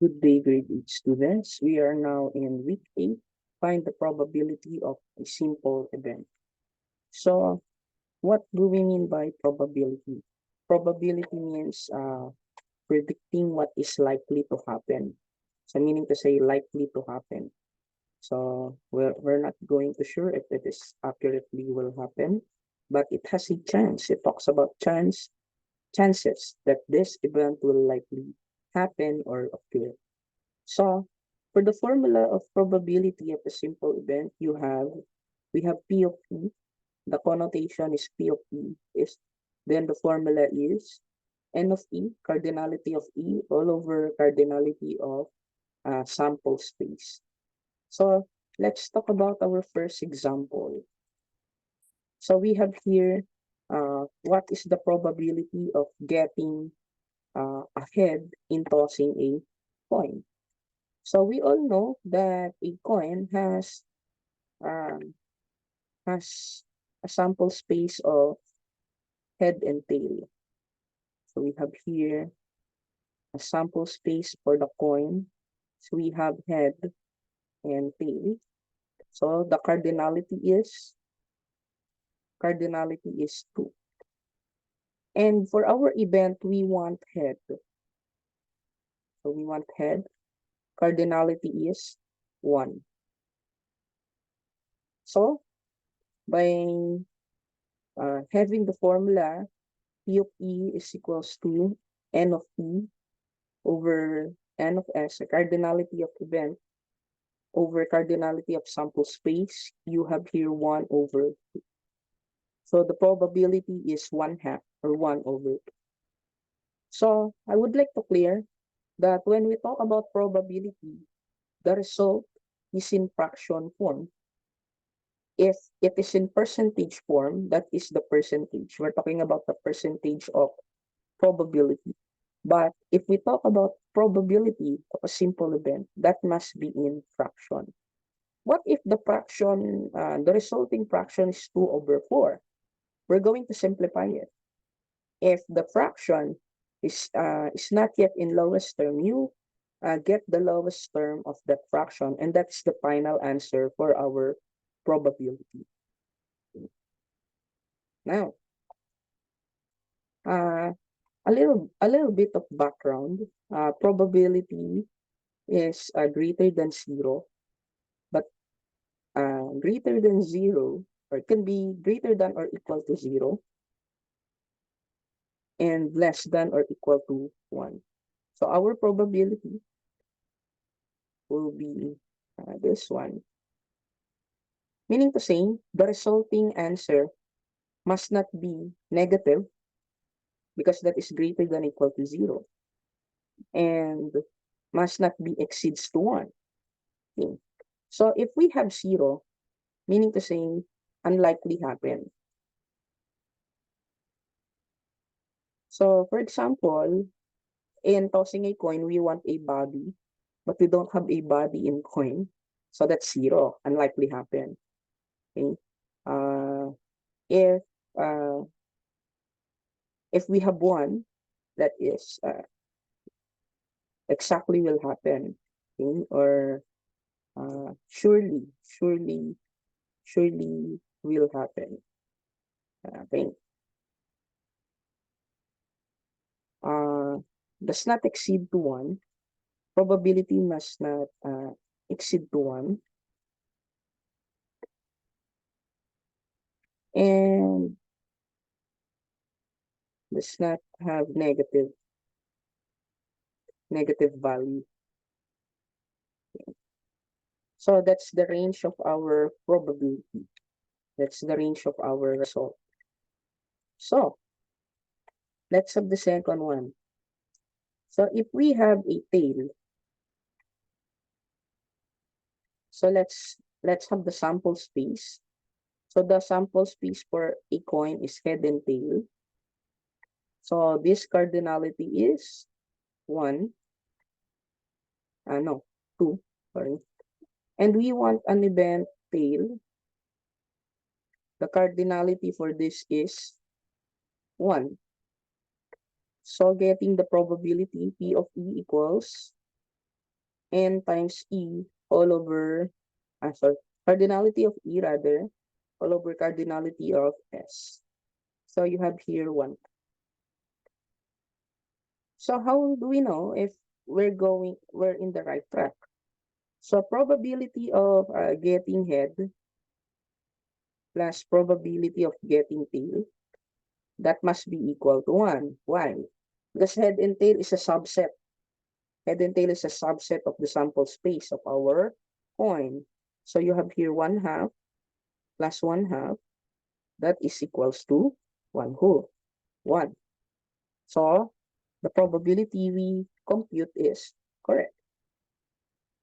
Good day, grade 8 students. We are now in week 8. Find the probability of a simple event. So, what do we mean by probability? Probability means predicting what is likely to happen. So, meaning to say likely to happen. So, we're not going to sure if it is accurately will happen, but it has a chance. It talks about chances that this event will likely happen or occur. So for the formula of probability of a simple event, we have P of E. The connotation is P of E is then the formula is N of E, cardinality of E all over cardinality of sample space. So let's talk about our first example. So we have here what is the probability of getting ahead in tossing a coin. So we all know that a coin um, has a sample space of head and tail. So we have here a sample space for the coin. So we have head and tail. So the cardinality is 2. And for our event, we want head. So we want head. Cardinality is 1. So by having the formula, P of E is equals to N of E over N of S, a cardinality of event, over cardinality of sample space. You have here 1 over 2. So the probability is 1/2 or 1 over 2. So I would like to clear that when we talk about probability, the result is in fraction form. If it is in percentage form, that is the percentage. We're talking about the percentage of probability. But if we talk about probability of a simple event, that must be in fraction. What if the resulting fraction is 2 over 4? We're going to simplify it. If the fraction is not yet in lowest term, you get the lowest term of that fraction, and that's the final answer for our probability. Now, uh, a little bit of background. Probability is greater than 0, but greater than 0, or it can be greater than or equal to 0, and less than or equal to 1. So our probability will be this one, meaning to say the resulting answer must not be negative because that is greater than or equal to 0, and must not be exceeds to 1. Okay. So if we have 0, meaning to say unlikely happen. So for example, in tossing a coin, we want a body, but we don't have a body in coin. So that's 0, unlikely happen. Okay. Uh, if uh, if we have 1, that is exactly will happen. Okay. Or surely will happen. Okay. Uh, does not exceed to 1. Probability must not exceed to 1. And does not have negative value. So that's the range of our probability. That's the range of our result. So let's have the second one. So if we have a tail, so let's have the sample space. So the sample space for a coin is head and tail. So this cardinality is 1. No, 2. Sorry. And we want an event tail. The cardinality for this is 1. So getting the probability P of E equals n times E all over, sorry, cardinality of E rather, all over cardinality of S. So you have here 1. So how do we know if we're in the right track? So probability of getting head plus probability of getting tail, that must be equal to 1. Why? Because head and tail is a subset. Head and tail is a subset of the sample space of our coin. So you have here 1/2 plus 1/2, that is equals to 1 whole, 1. So the probability we compute is correct.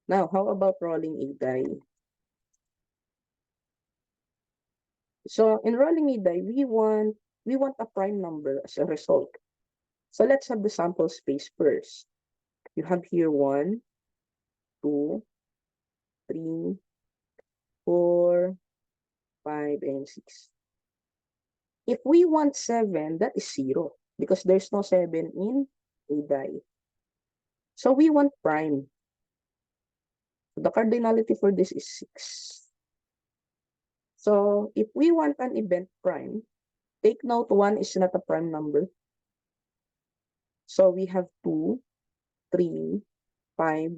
Now, how about rolling a die? So in rolling a die, we want a prime number as a result. So let's have the sample space first. You have here 1, 2, 3, 4, 5, and 6. If we want 7, that is 0 because there's no 7 in a die. So we want prime. The cardinality for this is 6. So if we want an event prime, take note 1 is not a prime number. So we have 2, 3, 5.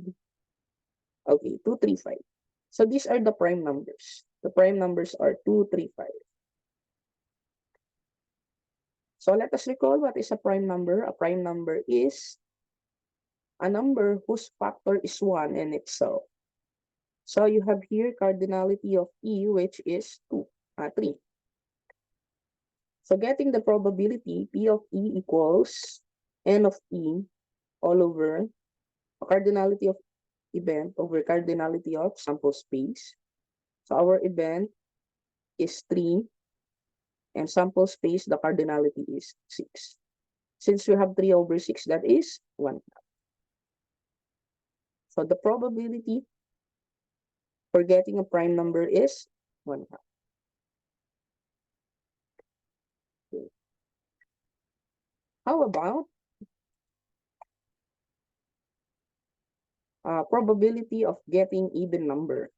Okay, 2, 3, 5. So these are the prime numbers. The prime numbers are 2, 3, 5. So let us recall what is a prime number. A prime number is a number whose factor is 1 in itself. So you have here cardinality of E, which is 3. So getting the probability, P of E equals N of E all over cardinality of event over cardinality of sample space. So our event is 3, and sample space, the cardinality is 6. Since we have 3 over 6, that is 1. So the probability for getting a prime number is 1/2. Okay. How about probability of getting even number?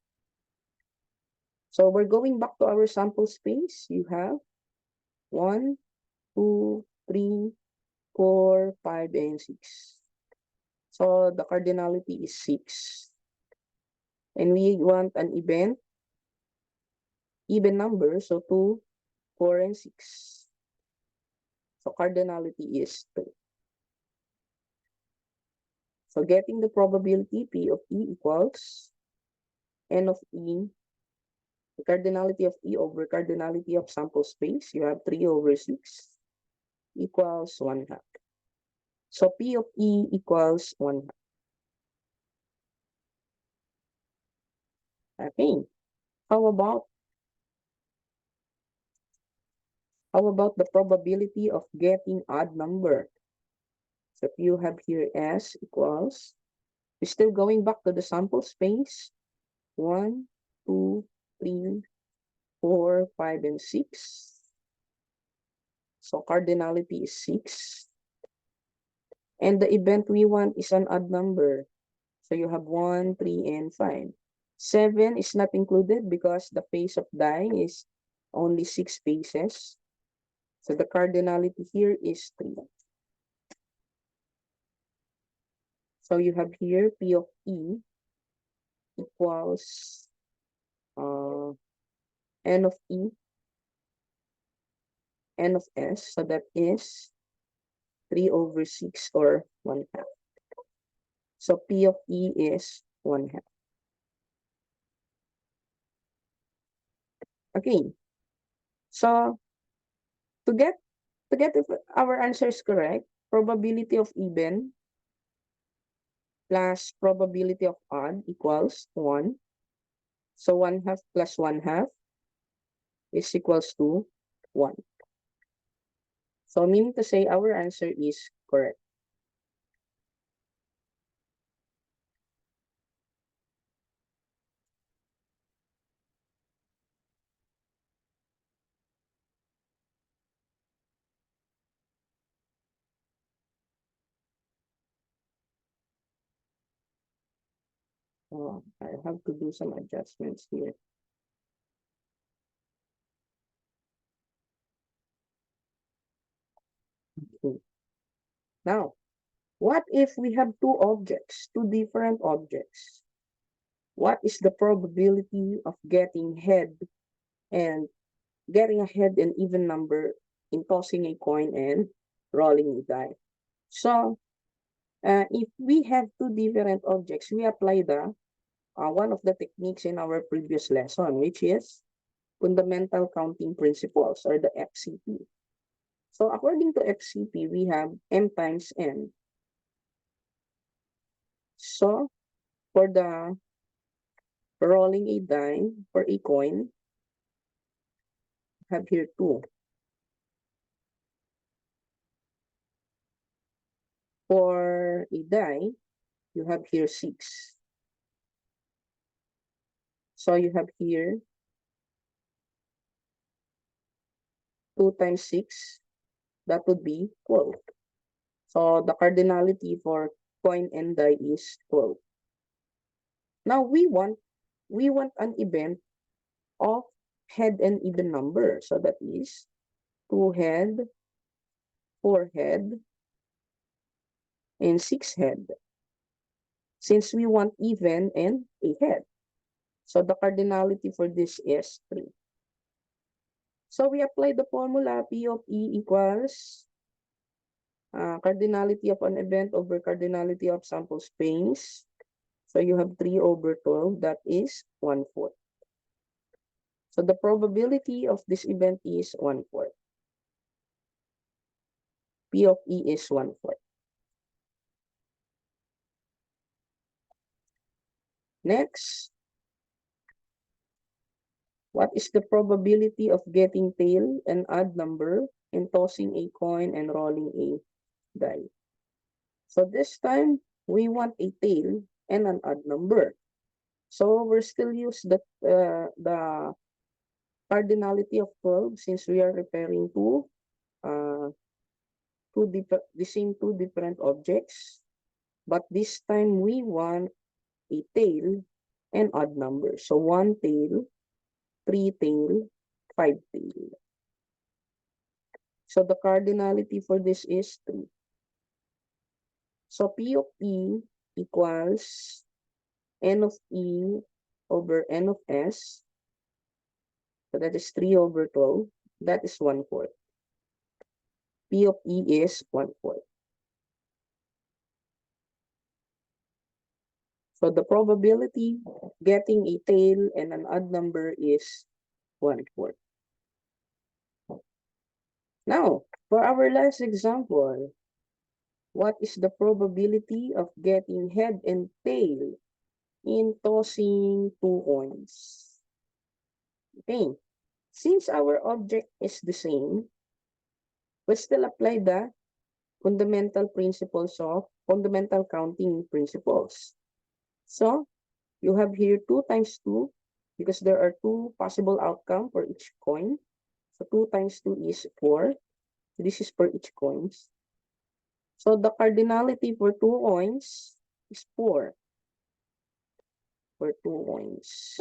So we're going back to our sample space. You have 1, 2, 3, 4, 5, and 6. So the cardinality is 6. And we want an even number, so 2, 4, and 6. So cardinality is 2. So getting the probability, P of E equals N of E, the cardinality of E over cardinality of sample space. You have 3 over 6 equals 1/2. So P of E equals 1/2. Okay. How about the probability of getting odd number? So if you have here S equals, we're still going back to the sample space. 1, 2, 3, 4, 5, and 6. So cardinality is 6. And the event we want is an odd number. So you have 1, 3, and 5. 7 is not included because the phase of die is only 6 phases. So the cardinality here is 3. So you have here P of E equals N of E, N of S. So that is 3 over 6 or 1/2. So P of E is 1/2. Okay. So to get if our answer is correct, probability of even plus probability of odd equals 1. So 1/2 plus 1/2 is equals to 1. So meaning to say our answer is correct. I have to do some adjustments here. Okay. Now, what if we have two different objects? What is the probability of and getting a head and even number in tossing a coin and rolling a die? So, if we have two different objects, we apply the one of the techniques in our previous lesson, which is fundamental counting principles, or the FCP. So according to FCP, we have m times n. So for the rolling a die for a coin, have here 2. For a die, you have here 6. So you have here 2 times 6, that would be 12. So the cardinality for coin and die is 12. Now we want an event of head and even number. So that is 2 head, 4 head, and 6 head. Since we want even and a head. So the cardinality for this is 3. So we apply the formula P of E equals cardinality of an event over cardinality of sample space. So you have 3 over 12, that is 1/4. So the probability of this event is 1/4. P of E is 1/4. Next, what is the probability of getting tail and odd number in tossing a coin and rolling a die? So this time, we want a tail and an odd number. So we're still use the cardinality of 12 since we are referring to the same two different objects. But this time, we want a tail and odd number. So 1 tail, 3 tail, 5 tail. So the cardinality for this is 3. So P of E equals N of E over N of S. So that is 3 over 12. That is 1/4. P of E is 1/4. So the probability of getting a tail and an odd number is 1/4. Now, for our last example, what is the probability of getting head and tail in tossing 2 coins? Okay, since our object is the same, we still apply the fundamental counting principles. So you have here 2 times 2 because there are 2 possible outcomes for each coin. So 2 times 2 is 4. This is for each coins. So the cardinality for 2 coins is 4 for 2 coins.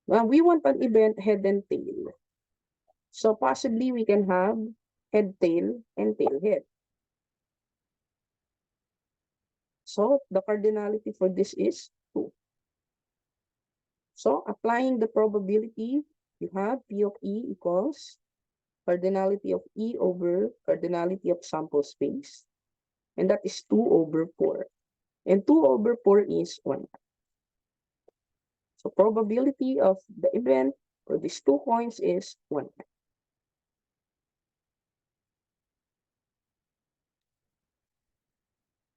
Now we want an event head and tail. So possibly we can have head tail and tail head. So the cardinality for this is 2. So applying the probability, you have P of E equals cardinality of E over cardinality of sample space. And that is 2 over 4. And 2 over 4 is 1. So probability of the event for these 2 coins is 1.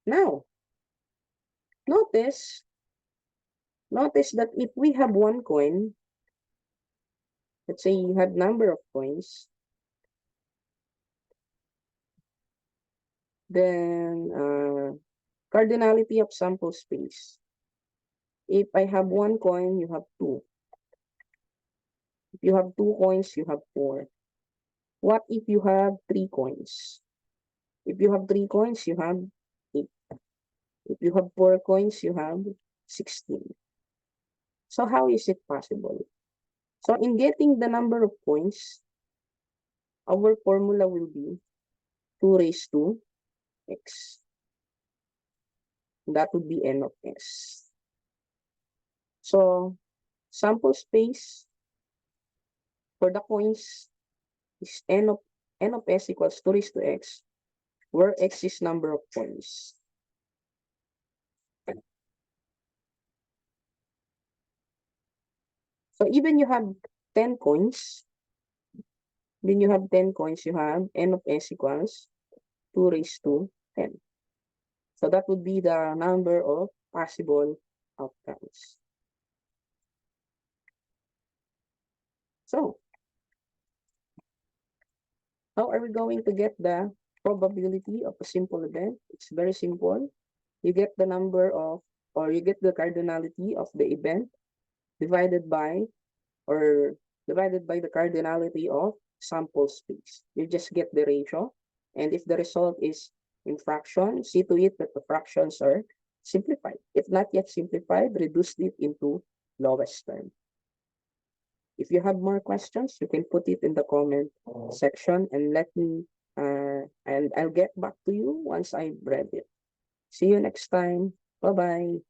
Now, notice that if we have 1 coin, let's say you have number of coins, then cardinality of sample space. If I have 1 coin, you have 2. If you have 2 coins, you have 4. What if you have 3 coins? If you have 3 coins, you have 8. If you have 4 coins, you have 16. So how is it possible? So in getting the number of coins, our formula will be 2 raised to x. That would be n of s. So sample space for the coins is n of s equals 2 raised to x, where x is number of coins. So even you have 10 coins, then you have 10 coins, you have n of s equals 2 raised to 10. So that would be the number of possible outcomes. So how are we going to get the probability of a simple event? It's very simple. You get the number of, or you get the cardinality of the event divided by, or divided by the cardinality of sample space. You just get the ratio. And if the result is in fraction, see to it that the fractions are simplified. If not yet simplified, reduce it into lowest term. If you have more questions, you can put it in the comment section and let me, and I'll get back to you once I've read it. See you next time. Bye-bye.